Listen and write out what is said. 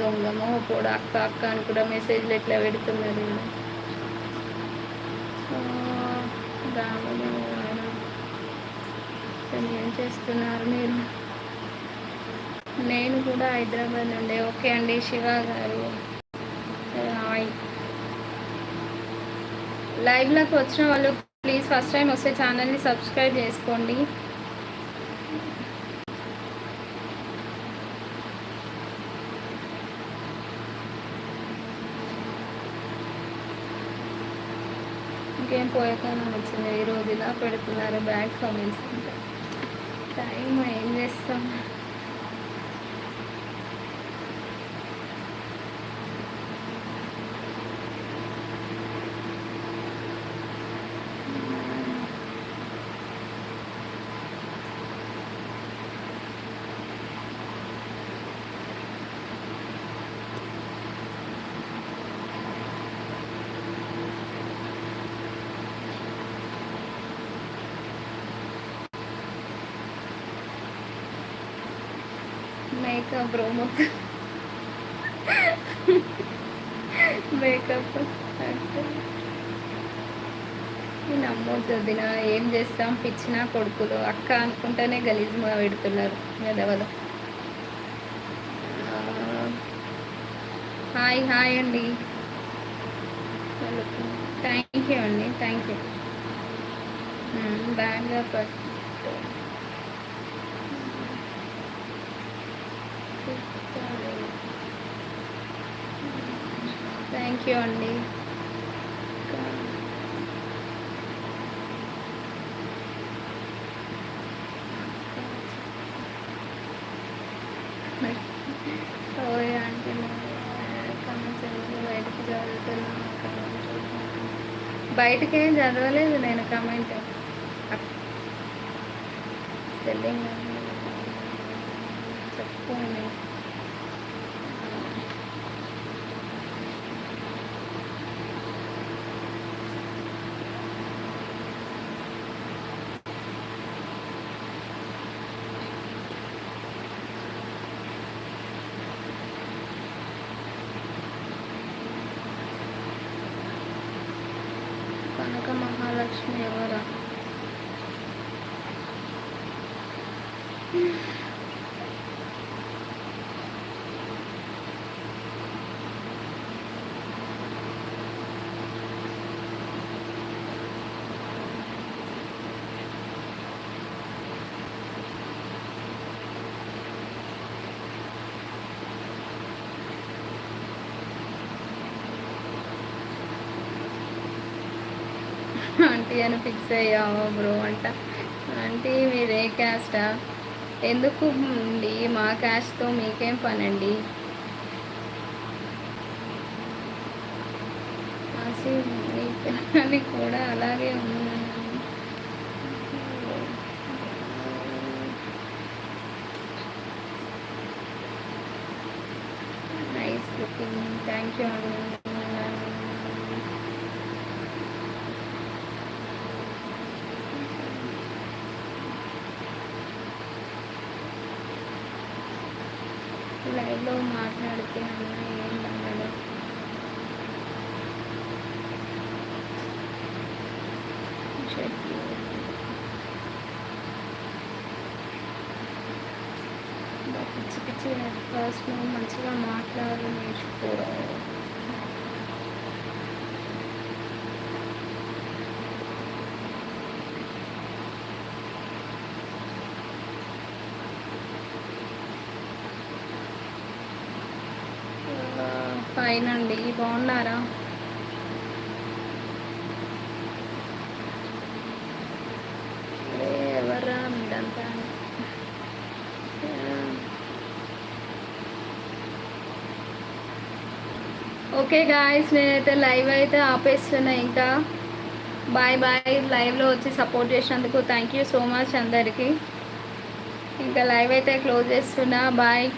దొంగ మొహపోడు అక్క అక్క అని కూడా మెసేజ్లు ఎట్లా పెడుతున్నారు. రాములు ఏం చేస్తున్నారు మీరు? నేను కూడా హైదరాబాద్ నుండి. ఓకే అండి శివ గారు, హాయ్. లైవ్లోకి వచ్చిన వాళ్ళు ప్లీజ్ ఫస్ట్ టైం వస్తే ఛానల్ని సబ్స్క్రైబ్ చేసుకోండి. ఇంకేం పోయేకాలం వచ్చింది ఈరోజు ఇలా పెడుతున్నారు బ్యాడ్ కామెంట్స్ అంటే టైం ఏం చేస్తాం. మేకప్ బ్రో మొత్తం మేకప్ నమ్మొద్దు వదిన, ఏం చేస్తాం పిచ్చిన కొడుకులు అక్క అనుకుంటేనే గలీజ్గా పెడుతున్నారు మెదవలు. హాయ్ హాయ్ అండి, థ్యాంక్ యూ అండి, థ్యాంక్ యూ. బ్యాడ్గా పట్టు థ్యాంక్ యూ అండి. బయటకేం చదవలేదు నేను కమెంట్. స్పెల్లింగ్ చెప్పుకోండి. కనక మహాలక్ష్మి ఎవరా? ఆంటీ అని ఫిక్స్ అయ్యావా బ్రో అంట. ఆంటీ మీరు ఏ క్యాస్టా? ఎందుకు అండి, మా క్యాస్ట్తో మీకేం పని అండి? అది కూడా అలాగే ఉంది. నైస్ లుకింగ్, థ్యాంక్ యూ అండి. లైవ్లో మాట్లాడితే అన్న ఏం అన్నాడు? పిచ్చి పిచ్చి ఫస్ట్ నువ్వు మంచిగా మాట్లాడాలి నేర్చుకోవడం. ఫైన్ అండి, బాగున్నారా? ఎవర్రా మీరంతా? ఓకే గాయస్, నేనైతే లైవ్ అయితే ఆపేస్తున్నా. ఇంకా బాయ్ బాయ్. లైవ్లో వచ్చి సపోర్ట్ చేసినందుకు థ్యాంక్ యూ సో మచ్ అందరికీ. ఇంకా లైవ్ అయితే క్లోజ్ చేస్తున్నా. బాయ్.